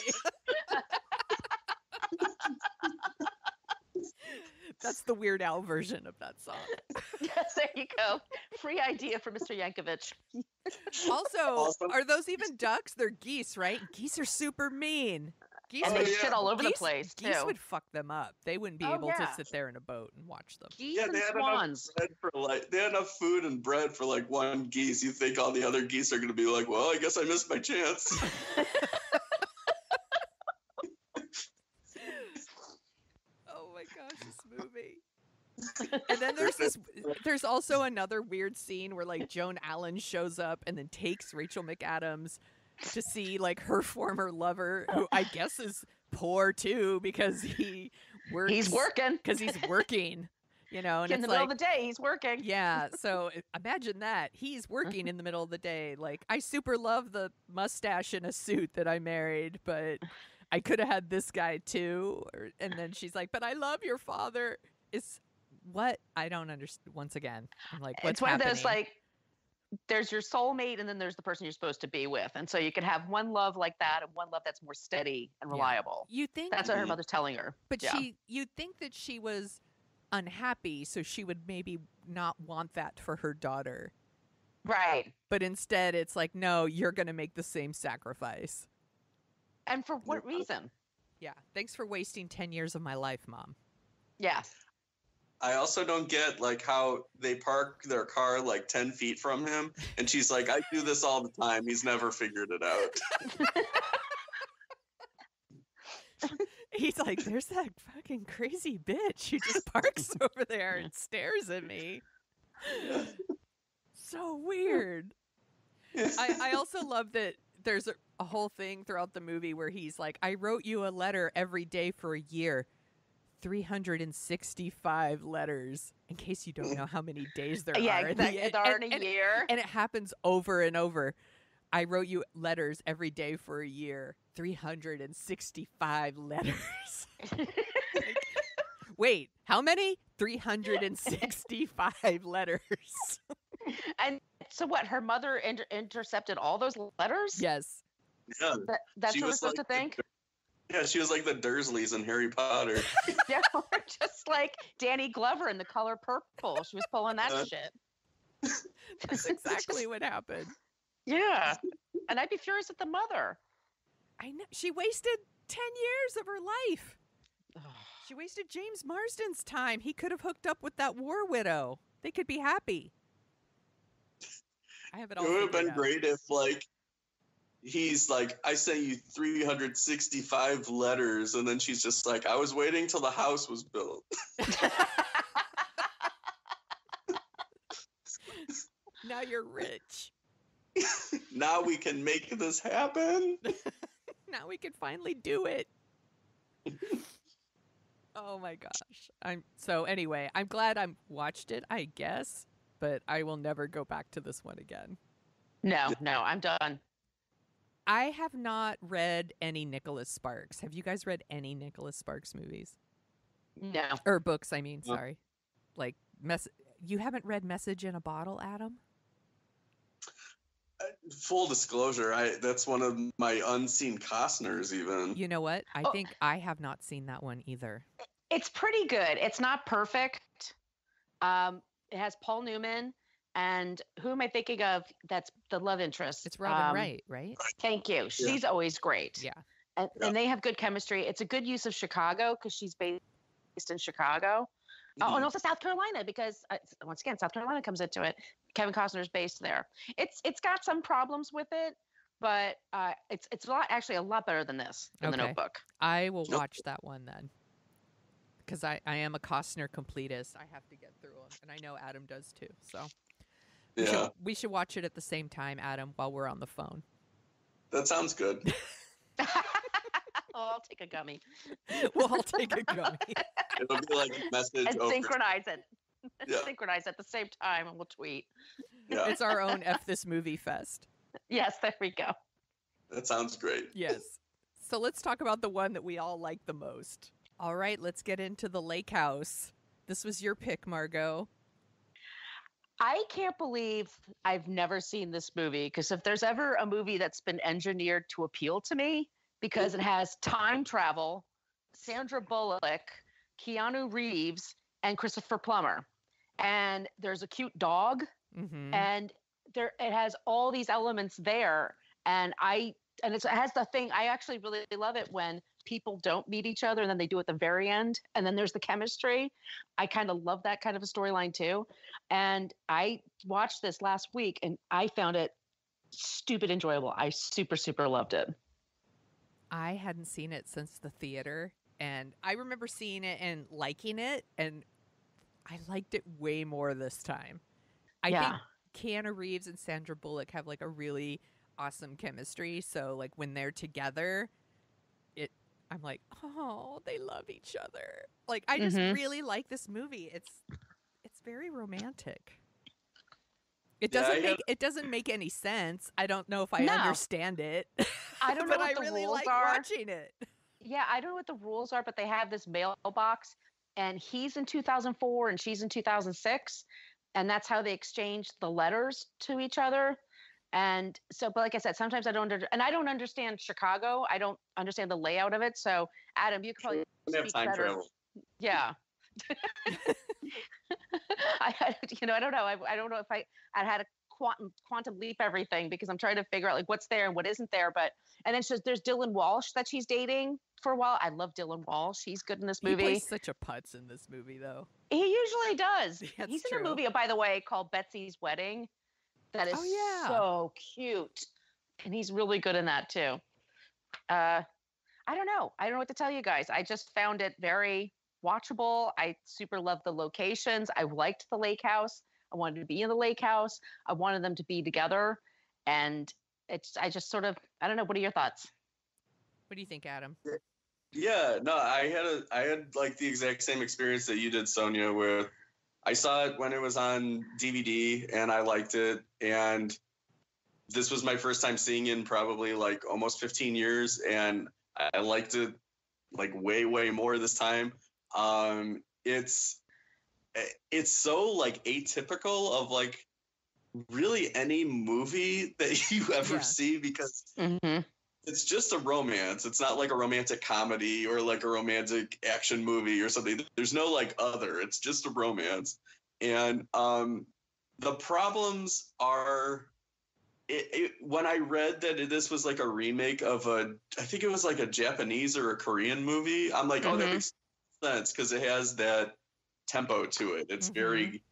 That's the Weird Al version of that song. Yes, there you go. Free idea for Mr. Yankovic. Also, Also- are those even ducks? They're geese, right? Geese are super mean. Geese And would, they shit all over the place, geese too. would fuck them up. They wouldn't be Oh, able yeah. to sit there in a boat and watch them. Geese Yeah, and they had swans. enough bread for they had enough food and bread for like one geese. You think all the other geese are going to be like, well, I guess I missed my chance. Oh my gosh, this movie. And then there's also another weird scene where like Joan Allen shows up and then takes Rachel McAdams to see like her former lover, who I guess is poor too because he works. He's working. Because he's working, you know, and In it's the middle of the day, he's working. yeah. So imagine that he's working in the middle of the day. Like, I super love the mustache in a suit that I married, but I could have had this guy too. And then she's like, "But I love your father." It's what I don't understand. Once again, I'm like, what's It's one happening? of those like, there's your soulmate, and then there's the person you're supposed to be with, and so you could have one love like that, and one love that's more steady and Yeah. reliable. You think That's what her mother's telling her. But yeah. you'd think that she was unhappy, so she would maybe not want that for her daughter. Right. But instead, it's like, no, you're going to make the same sacrifice. And for what reason? Yeah. Thanks for wasting 10 years of my life, Mom. Yeah. I also don't get like how they park their car like 10 feet from him. And she's like, I do this all the time. He's never figured it out. He's like, there's that fucking crazy bitch who just parks over there and stares at me. So weird. I also love that there's a whole thing throughout the movie where he's like, I wrote you a letter every day for a year. 365 letters, in case you don't know how many days there are. There are in a year. And it happens over and over. I wrote you letters every day for a year. 365 letters. Wait, how many? 365 letters. And so what? Her mother intercepted all those letters? Yes. Yeah. That's She what we're was supposed like to think? Yeah, she was like the Dursleys in Harry Potter. Yeah, or just like Danny Glover in The Color Purple. She was pulling that shit. That's exactly what happened. Yeah. And I'd be furious at the mother. I know. She wasted 10 years of her life. She wasted James Marsden's time. He could have hooked up with that war widow. They could be happy. I have it all. It would have figured been out. great if like he's like, I sent you 365 letters, and then she's just like, I was waiting till the house was built. Now you're rich. Now we can make this happen. Now we can finally do it. Oh my gosh. Anyway, I'm glad I watched it, I guess, but I will never go back to this one again. No, I'm done. I have not read any Nicholas Sparks. Have you guys read any Nicholas Sparks movies? No. Or books, I mean, No. sorry. Like, you haven't read Message in a Bottle, Adam? Full disclosure, that's one of my unseen Costners even. You know what? I Oh. think I have not seen that one either. It's pretty good. It's not perfect. It has Paul Newman, and who am I thinking of? That's the love interest. It's Robin Wright, right? Thank you. She's always great. Yeah. And they have good chemistry. It's a good use of Chicago because she's based in Chicago. Oh, and also South Carolina because once again, South Carolina comes into it. Kevin Costner's based there. It's got some problems with it, but it's a lot better than this in The Okay. Notebook. I will watch that one then. Because I am a Costner completist. I have to get through them. And I know Adam does too. So we should watch it at the same time, Adam, while we're on the phone. That sounds good. Oh, I'll take a gummy We'll all take a gummy. It'll be like a message and over. synchronize it. Yeah. Synchronize at the same time, and we'll tweet. Yeah, It's our own F This Movie Fest. Yes, there we go. that sounds great. Yes. So let's talk about the one that we all like the most. All right, let's get into The Lake House. This was your pick, Margo. I can't believe I've never seen this movie because if there's ever a movie that's been engineered to appeal to me because it has time travel, Sandra Bullock, Keanu Reeves, and Christopher Plummer, and there's a cute dog, Mm-hmm. and it has all these elements there, and it has the thing. I actually really love it when people don't meet each other and then they do at the very end. And then there's the chemistry. I kind of love that kind of a storyline too. And I watched this last week and I found it stupid enjoyable. I super, super loved it. I hadn't seen it since the theater, and I remember seeing it and liking it, and I liked it way more this time. I think Keanu Reeves and Sandra Bullock have like a really awesome chemistry. So like when they're together, I'm like, oh, they love each other. Like I just really like this movie. It's very romantic. It doesn't make any sense. I don't know if I understand it. I don't know but what I the really rules like are. watching it. Yeah, I don't know what the rules are, but they have this mailbox, and he's in 2004 and she's in 2006, and that's how they exchange the letters to each other. And so, but like I said, sometimes I don't understand Chicago. I don't understand the layout of it. So, Adam, you could probably speak time better. travel. Yeah. I don't know. I don't know if I had a quantum leap everything, because I'm trying to figure out like what's there and what isn't there. But and then there's Dylan Walsh that she's dating for a while. I love Dylan Walsh. He's good in this movie. He plays such a putz in this movie, though. He usually does. That's He's true. in a movie, by the way, called Betsy's Wedding. That is so cute, and he's really good in that too. I don't know. I don't know what to tell you guys. I just found it very watchable. I super loved the locations. I liked the lake house. I wanted to be in the lake house. I wanted them to be together. And I just sort of, I don't know. What are your thoughts? What do you think, Adam? Yeah, no, I had like the exact same experience that you did, Sonia, where I saw it when it was on DVD and I liked it. And this was my first time seeing it in probably like almost 15 years. And I liked it like way, way more this time. It's so like atypical of like really any movie that you ever see, because it's just a romance. It's not like a romantic comedy or like a romantic action movie or something. There's no like other. It's just a romance. And the problems are, when I read that this was like a remake of I think it was like a Japanese or a Korean movie, I'm like, oh, that makes sense, because it has that tempo to it. It's very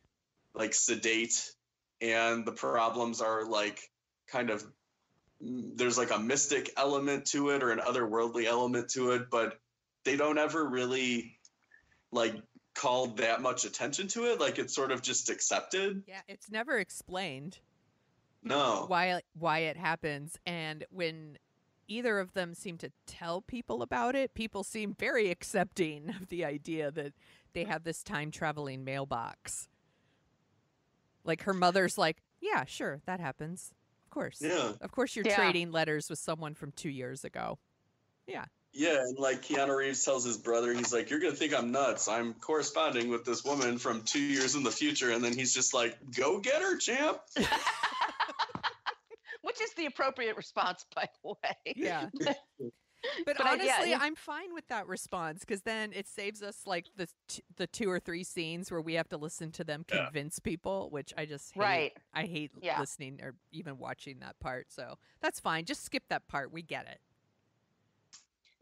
like sedate, and the problems are like kind of, there's like a mystic element to it or an otherworldly element to it, but they don't ever really like call that much attention to it. Like it's sort of just accepted. Yeah, it's never explained. No. Why it happens, and when either of them seem to tell people about it, people seem very accepting of the idea that they have this time-traveling mailbox. Like her mother's like, yeah, sure, that happens. Of course. Yeah. Of course you're trading letters with someone from 2 years ago. Yeah. Yeah, and like Keanu Reeves tells his brother, he's like, you're going to think I'm nuts. I'm corresponding with this woman from 2 years in the future. And then he's just like, go get her, champ. Which is the appropriate response, by the way. Yeah. But honestly, I'm fine with that response, because then it saves us like the 2 or 3 scenes where we have to listen to them convince people, which I just hate. Right. I hate listening or even watching that part. So that's fine. Just skip that part. We get it.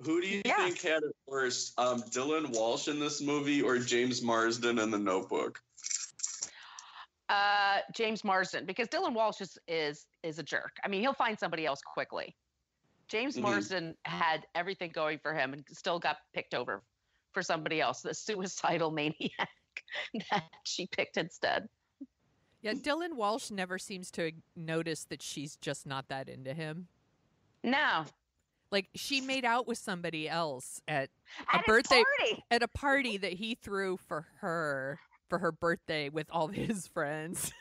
Who do you think had it worse, Dylan Walsh in this movie or James Marsden in The Notebook? James Marsden, because Dylan Walsh is a jerk. I mean, he'll find somebody else quickly. James Marsden had everything going for him and still got picked over for somebody else, the suicidal maniac that she picked instead. Yeah, Dylan Walsh never seems to notice that she's just not that into him. No. Like, she made out with somebody else at a party that he threw for her birthday with all of his friends.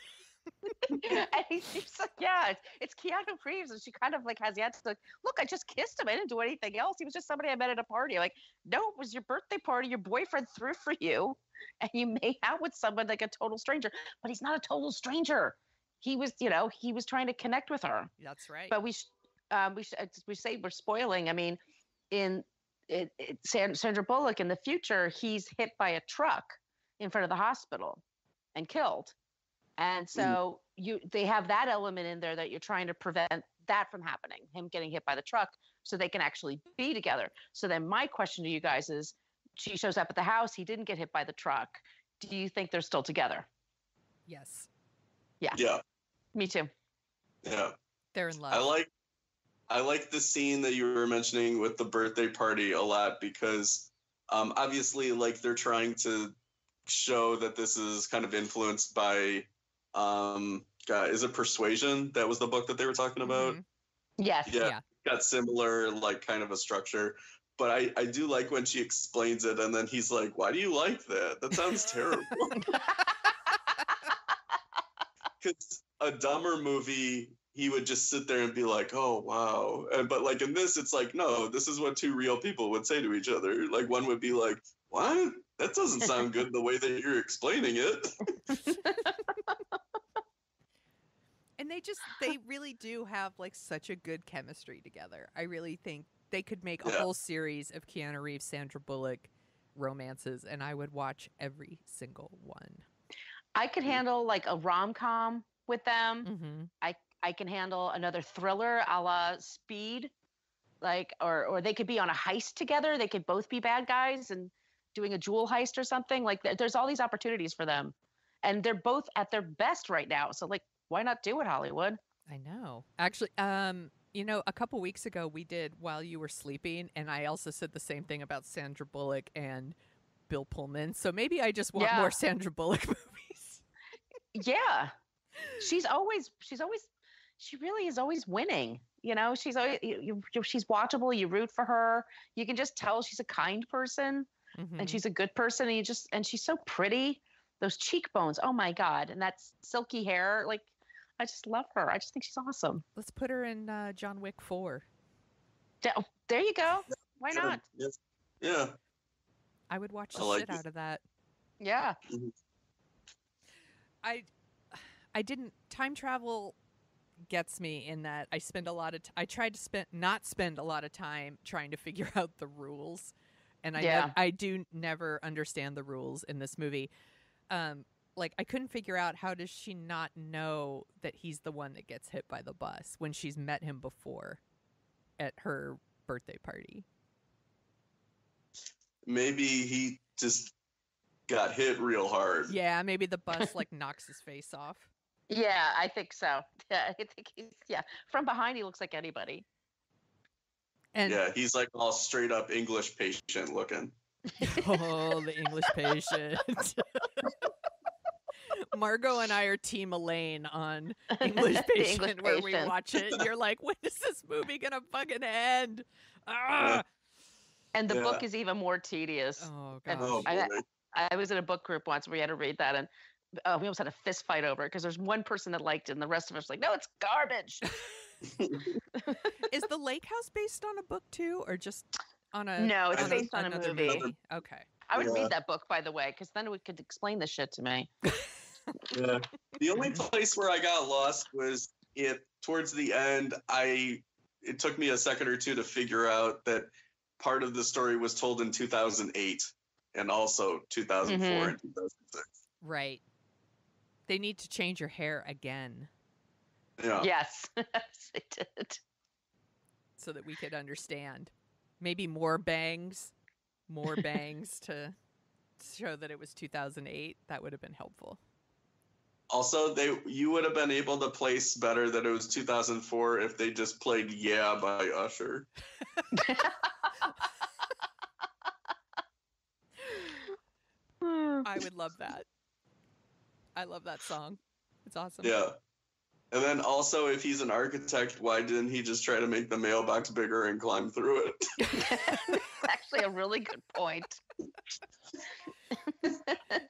And he's like, it's Keanu Reeves, and she kind of like has the answer, like, look, I just kissed him. I didn't do anything else. He was just somebody I met at a party. Like, no, it was your birthday party. Your boyfriend threw for you, and you made out with someone like a total stranger. But he's not a total stranger. He was, he was trying to connect with her. That's right. But we say we're spoiling. I mean, in Sandra Bullock in the future, he's hit by a truck in front of the hospital and killed. And so they have that element in there that you're trying to prevent that from happening, him getting hit by the truck, so they can actually be together. So then my question to you guys is, she shows up at the house, he didn't get hit by the truck. Do you think they're still together? Yes. Yeah. Yeah. Me too. Yeah. They're in love. I like the scene that you were mentioning with the birthday party a lot because obviously like they're trying to show that this is kind of influenced by is it Persuasion? That was the book that they were talking about. Mm-hmm. Yes. Yeah. Got similar like kind of a structure. But I do like when she explains it and then he's like, why do you like that? That sounds terrible. Because a dumber movie, he would just sit there and be like, oh, wow. But like in this, it's like, no, this is what two real people would say to each other. Like one would be like, what? That doesn't sound good the way that you're explaining it. And they really do have like such a good chemistry together. I really think they could make a whole series of Keanu Reeves, Sandra Bullock romances, and I would watch every single one. I could handle like a rom-com with them. Mm-hmm. I can handle another thriller a la Speed, like, or they could be on a heist together. They could both be bad guys and doing a jewel heist or something. Like, there's all these opportunities for them, and they're both at their best right now. So, like, why not do it, Hollywood? I know. Actually, a couple weeks ago we did While You Were Sleeping, and I also said the same thing about Sandra Bullock and Bill Pullman. So maybe I just want more Sandra Bullock movies. Yeah, she really is always winning. You know, she's always she's watchable. You root for her. You can just tell she's a kind person, and she's a good person. And she's so pretty. Those cheekbones, oh my God, and that silky hair. Like, I just love her. I just think she's awesome. Let's put her in John Wick 4. There you go. Why not? Yes. Yeah. I would watch the shit out of that. Yeah. I didn't. Time travel gets me in that I spend a lot of. I tried to not spend a lot of time trying to figure out the rules, and I do never understand the rules in this movie. Like, I couldn't figure out, how does she not know that he's the one that gets hit by the bus when she's met him before at her birthday party? Maybe he just got hit real hard. Yeah, maybe the bus like knocks his face off. Yeah, I think so. Yeah, I think from behind he looks like anybody. And yeah, he's like all straight up English patient looking. Oh, the English patient. Margo and I are Team Elaine on English Patient, where we watch it and you're like, when is this movie gonna fucking end? Ah! And the book is even more tedious. Oh gosh. I was in a book group once where we had to read that, and we almost had a fist fight over it because there's one person that liked it and the rest of us like, no, it's garbage. Is The Lake House based on a book too, or just on a? No, it's based on a movie. Okay. I would read that book, by the way, because then it could explain the shit to me. Yeah. The only place where I got lost was towards the end. It took me a second or two to figure out that part of the story was told in 2008 and also 2004 and 2006. Right. They need to change your hair again. Yeah. Yes, they did. So that we could understand. Maybe more bangs to show that it was 2008. That would have been helpful. Also, you would have been able to place better that it was 2004 if they just played "Yeah" by Usher. I would love that. I love that song. It's awesome. Yeah. And then also, if he's an architect, why didn't he just try to make the mailbox bigger and climb through it? That's actually a really good point.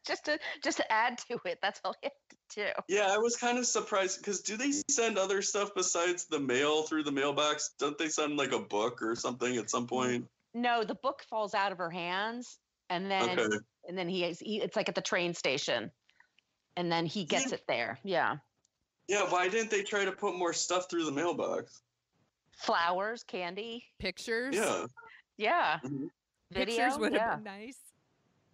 just to add to it, that's all he had to do. Yeah, I was kind of surprised because do they send other stuff besides the mail through the mailbox? Don't they send like a book or something at some point? No, the book falls out of her hands, and then it's like at the train station, and then he gets it there. Yeah. Yeah, why didn't they try to put more stuff through the mailbox? Flowers, candy, pictures. Yeah. Yeah. Mm-hmm. Video. Pictures would have been nice.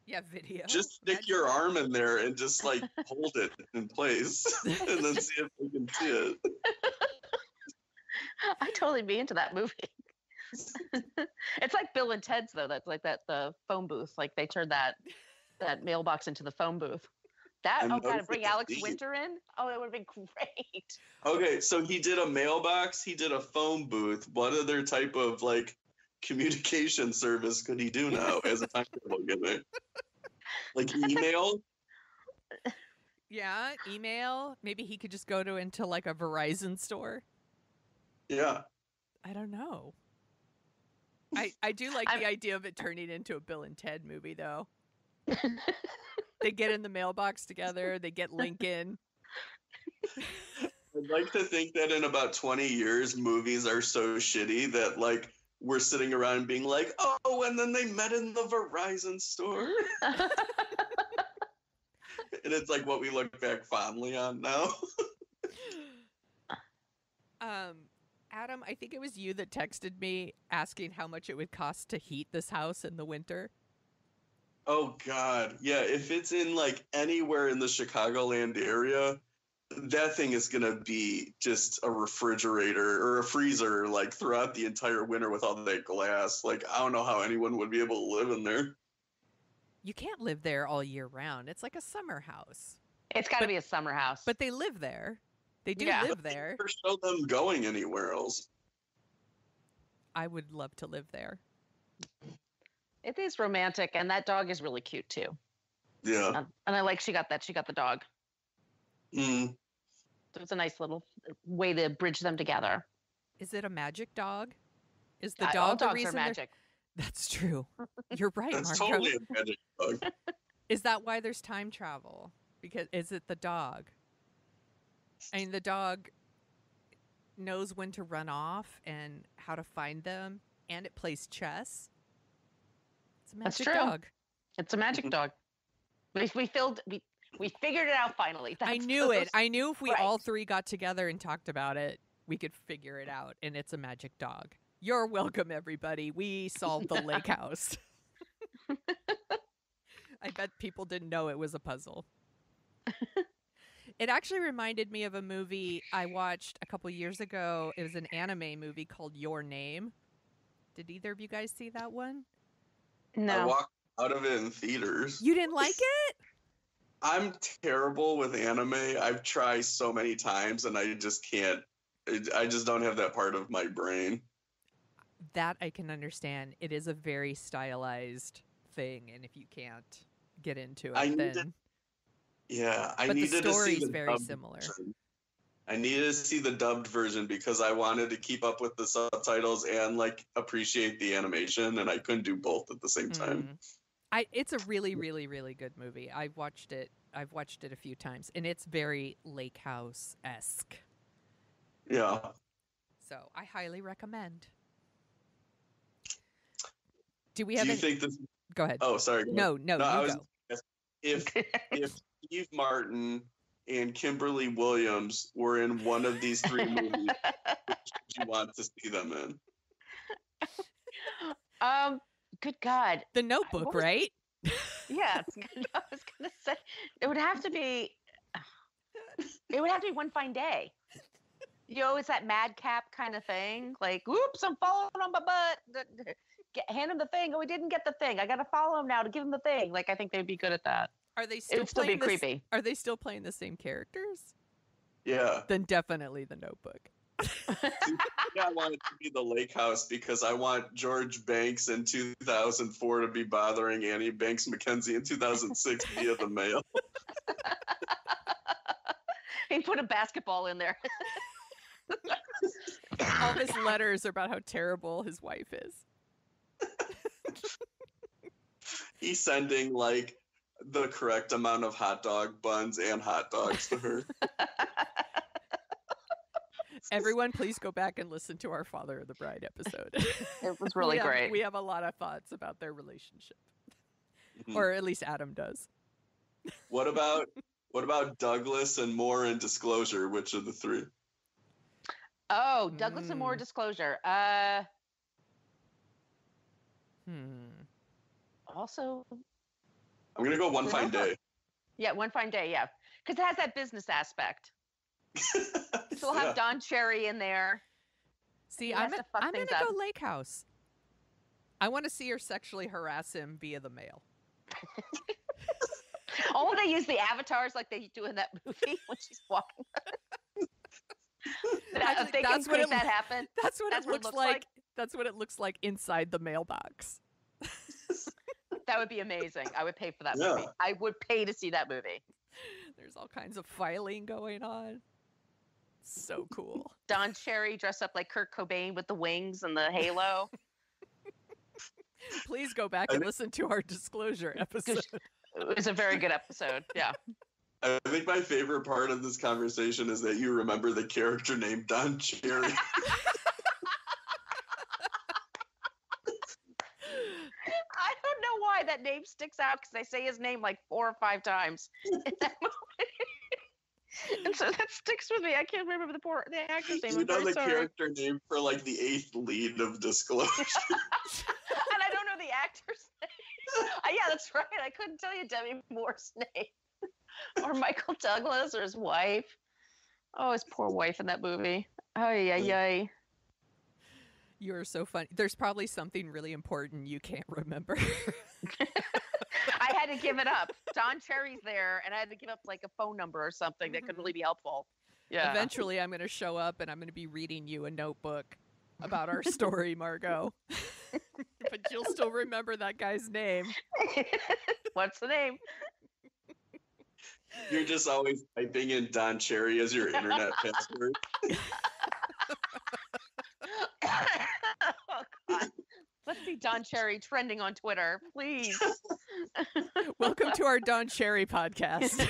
Yeah, video. Just stick your arm in there and just like hold it in place and then see if you can see it. I totally be into that movie. It's like Bill and Ted's though. That's like the phone booth. Like they turned that mailbox into the phone booth. That God, bring Alex Winter in. Oh, that would have been great. Okay, so he did a mailbox. He did a phone booth. What other type of like communication service could he do now as a time travel giver? Like email? Yeah, email. Maybe he could just go into like a Verizon store. Yeah. I don't know. I do like the idea of it turning into a Bill and Ted movie, though. They get in the mailbox together. They get Lincoln. I'd like to think that in about 20 years, movies are so shitty that like we're sitting around being like, oh, and then they met in the Verizon store. And it's like what we look back fondly on now. Adam, I think it was you that texted me asking how much it would cost to heat this house in the winter. Oh, God. Yeah, if it's in, like, anywhere in the Chicagoland area, that thing is going to be just a refrigerator or a freezer, like, throughout the entire winter with all that glass. Like, I don't know how anyone would be able to live in there. You can't live there all year round. It's like a summer house. It's got to be a summer house. But they live there. They do live there. Never show them going anywhere else. I would love to live there. It is romantic, and that dog is really cute too. Yeah. And I like she got the dog. Mm. So it's a nice little way to bridge them together. Is it a magic dog? Is the dog all the dogs reason are magic? That's true. You're right, That's Margo. totally a magic dog. Is that why there's time travel? Because is it the dog? I mean, the dog knows when to run off and how to find them, and it plays chess. It's a magic dog. It's a magic dog. We figured it out finally. I knew it. I knew if we all three got together and talked about it, we could figure it out, and it's a magic dog. You're welcome, everybody. We solved the lake house. I bet people didn't know it was a puzzle. It actually reminded me of a movie I watched a couple years ago. It was an anime movie called Your Name. Did either of you guys see that one? No. I walked out of it in theaters. You didn't like it? I'm terrible with anime. I've tried so many times, and I just can't. I just don't have that part of my brain. That I can understand. It is a very stylized thing, and if you can't get into it, then... Yeah, I but needed the story to see is the very dubbed similar. version. I needed to see the dubbed version because I wanted to keep up with the subtitles and like appreciate the animation, and I couldn't do both at the same time. It's a really, really, really good movie. I've watched it a few times, and it's very Lake House-esque. Yeah. So I highly recommend. Do you think this? Go ahead. Oh, sorry. No, you go. If Steve Martin and Kimberly Williams were in one of these three movies, which would you want to see them in? Good God. The Notebook, right? Yeah, I was gonna say it would have to be One Fine Day. You know, it's that madcap kind of thing. Like, oops, I'm falling on my butt. Hand him the thing. Oh, we didn't get the thing. I got to follow him now to give him the thing. Like, I think they'd be good at that. Are they still? It would still be creepy. Are they still playing the same characters? Yeah. Then definitely The Notebook. Yeah, I want it to be the Lake House because I want George Banks in 2004 to be bothering Annie Banks McKenzie in 2006 via the mail. He put a basketball in there. All his letters are about how terrible his wife is. He's sending like the correct amount of hot dog buns and hot dogs to her. Everyone, please go back and listen to our Father of the Bride episode. It was really great. We have a lot of thoughts about their relationship. Mm-hmm. Or at least Adam does. What about Douglas and Moore and Disclosure? Which of the three? Oh, Douglas and Moore Disclosure. Also, I'm gonna go One Fine Day. Yeah, One Fine Day. Yeah, because it has that business aspect. So we'll have Don Cherry in there. See, I'm gonna go Lake House. I want to see her sexually harass him via the mail. Oh, they use the avatars like they do in that movie when she's walking. That's what that happen. That's what it looks like. That's what it looks like inside the mailbox. That would be amazing. I would pay for that movie. I would pay to see that movie. There's all kinds of filing going on. So cool. Don Cherry dressed up like Kurt Cobain with the wings and the halo. Please go back and listen to our disclosure episode. It was a very good episode. Yeah. I think my favorite part of this conversation is that you remember the character named Don Cherry. I don't know why that name sticks out because I say his name like 4 or 5 times in that movie. And so that sticks with me. I can't remember the actor's name. You know the character name for like the 8th lead of Disclosure. And I don't know the actor's name. Yeah, that's right. I couldn't tell you Demi Moore's name. Or Michael Douglas or his wife. Oh, his poor wife in that movie. Ay, ay, ay. You're so funny. There's probably something really important you can't remember. I had to give it up. Don Cherry's there, and I had to give up like a phone number or something that could really be helpful. Yeah. Eventually, I'm going to show up, and I'm going to be reading you a notebook about our story, Margo. But you'll still remember that guy's name. What's the name? You're just always typing in Don Cherry as your internet password. Oh, God. Let's see Don Cherry trending on Twitter, please. Welcome to our Don Cherry podcast.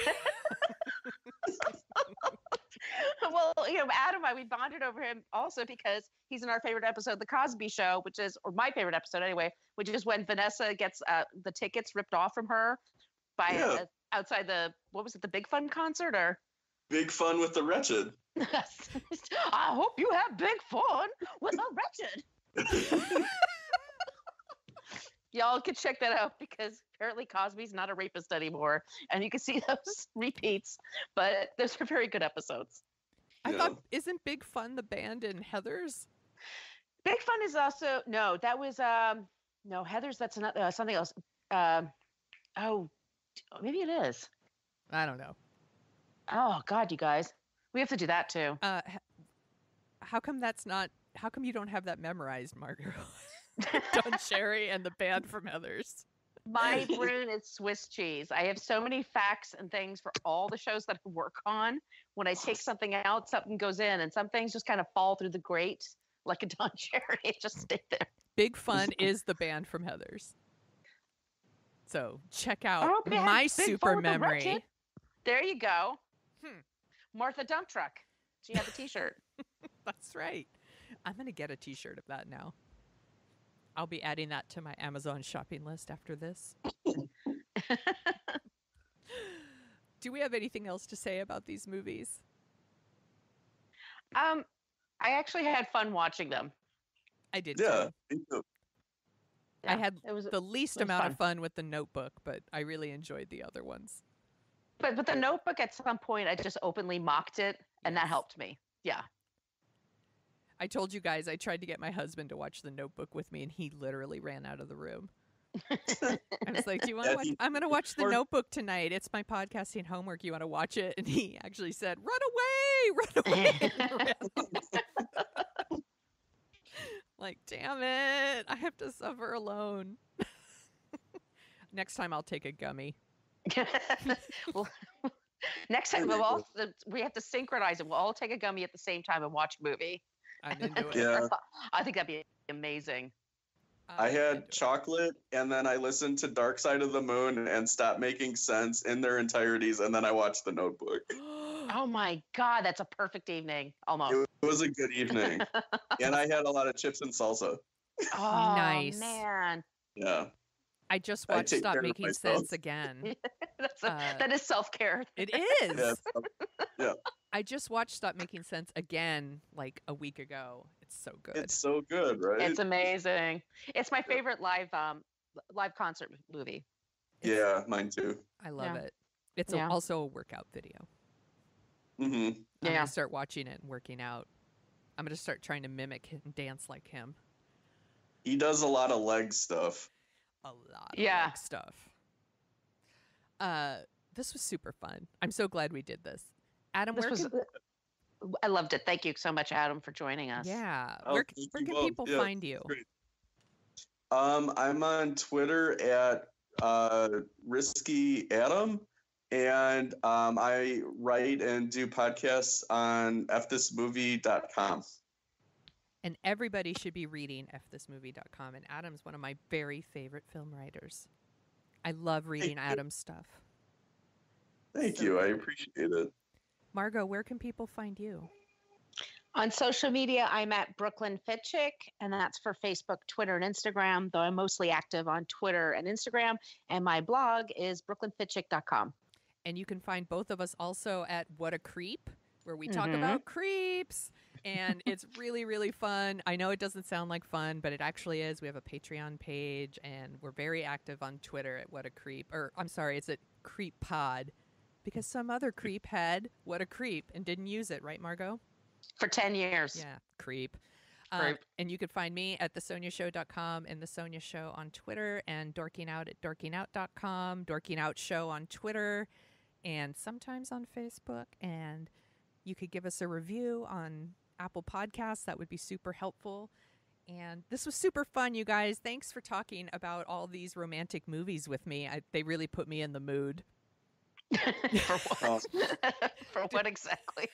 Well, Adam and I, we bonded over him also because he's in our favorite episode, The Cosby Show, or my favorite episode anyway, which is when Vanessa gets the tickets ripped off from her by outside the Big Fun concert or? Big Fun with the Wretched. I hope you have big fun with the Wretched. Y'all can check that out because apparently Cosby's not a rapist anymore. And you can see those repeats, but those are very good episodes. I thought, isn't Big Fun the band in Heathers? Big Fun is also, no, that was, no, Heathers, that's not, something else. Oh, maybe it is. I don't know. Oh, God, you guys. We have to do that too. How come you don't have that memorized, Margo? Don Cherry and the band from Heathers. My brain is Swiss cheese. I have so many facts and things for all the shows that I work on. When I take something out, something goes in, and some things just kind of fall through the grate like a Don Cherry. It just stayed there. Big Fun is the band from Heathers. So check out my super memory. There you go. Martha Dump Truck. She had the t-shirt. That's right. I'm going to get a t-shirt of that now. I'll be adding that to my Amazon shopping list after this. Do we have anything else to say about these movies? I actually had fun watching them. I did too. I had the least amount of fun with The Notebook, but I really enjoyed the other ones. But with The Notebook, at some point, I just openly mocked it, and that helped me. Yeah. I told you guys I tried to get my husband to watch The Notebook with me, and he literally ran out of the room. I was like, "Do you want to watch? I'm going to watch The Notebook tonight. It's my podcasting homework. You want to watch it?" And he actually said, "Run away, run away!" Like, damn it! I have to suffer alone. Next time, I'll take a gummy. Well, next time we have to synchronize it. We'll all take a gummy at the same time and watch a movie. I'm into it. Yeah. I think that'd be amazing. I had chocolate, and then I listened to Dark Side of the Moon and Stop Making Sense in their entireties, and then I watched The Notebook. Oh my God, that's a perfect evening. Almost. It was a good evening. And I had a lot of chips and salsa. Oh, nice. Man. Yeah. I just watched Stop Making Sense again. That is self-care. It is. Yeah. Yeah. I just watched Stop Making Sense again like a week ago. It's so good. It's so good, right? It's amazing. It's my favorite live concert movie. Yeah, mine too. I love Yeah. it. It's Yeah. also a workout video. Hmm. I'm Yeah. going to start watching it and working out. I'm going to start trying to mimic and dance like him. He does a lot of leg stuff. A lot of Yeah. leg stuff. This was super fun. I'm so glad we did this. Adam, I loved it. Thank you so much, Adam, for joining us. yeah, Oh, where thank can you both. people Yeah, find you? great. I'm on Twitter at Riske Adam, and I write and do podcasts on fthismovie.com. And everybody should be reading fthismovie.com. And Adam's one of my very favorite film writers. I love reading Adam's stuff. Thank So you. I good. appreciate it. Margo, where can people find you? On social media, I'm at Brooklyn Fitchick, and that's for Facebook, Twitter, and Instagram, though I'm mostly active on Twitter and Instagram. And my blog is brooklynfitchick.com. And you can find both of us also at What a Creep, where we talk about creeps. And it's really, really fun. I know it doesn't sound like fun, but it actually is. We have a Patreon page, and we're very active on Twitter at What a Creep. Or, I'm sorry, it's at Creep Pod, because some other creep had What a Creep and didn't use it, right, Margo? For 10 years. Yeah, creep. Creep. And you can find me at thesoniashow.com and The Sonia Show on Twitter, and Dorking Out at dorkingout.com, Dorking Out Show on Twitter, and sometimes on Facebook. And you could give us a review on Apple Podcasts. That would be super helpful. And this was super fun, you guys. Thanks for talking about all these romantic movies with me. They really put me in the mood. For what? For what exactly?